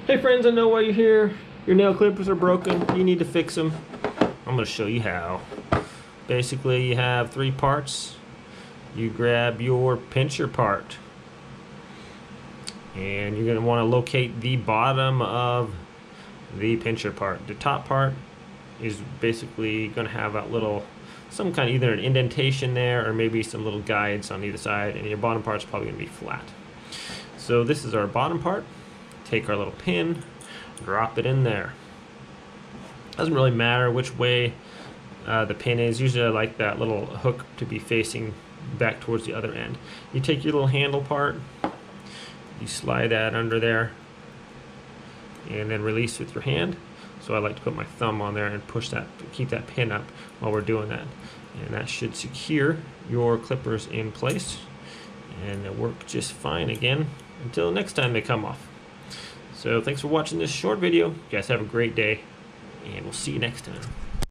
Hey friends, I know why you're here. Your nail clippers are broken. You need to fix them. I'm going to show you how. Basically, you have 3 parts. You grab your pincher part, and you're going to want to locate the bottom of the pincher part. The top part is basically going to have that little, some kind of either an indentation there or maybe some little guides on either side, and your bottom part's probably going to be flat. So this is our bottom part. Take our little pin, drop it in there. Doesn't really matter which way the pin is. Usually I like that little hook to be facing back towards the other end. You take your little handle part, you slide that under there, and then release with your hand. So I like to put my thumb on there and push that, keep that pin up while we're doing that. And that should secure your clippers in place, and they'll work just fine again until next time they come off. So thanks for watching this short video. You guys have a great day, and we'll see you next time.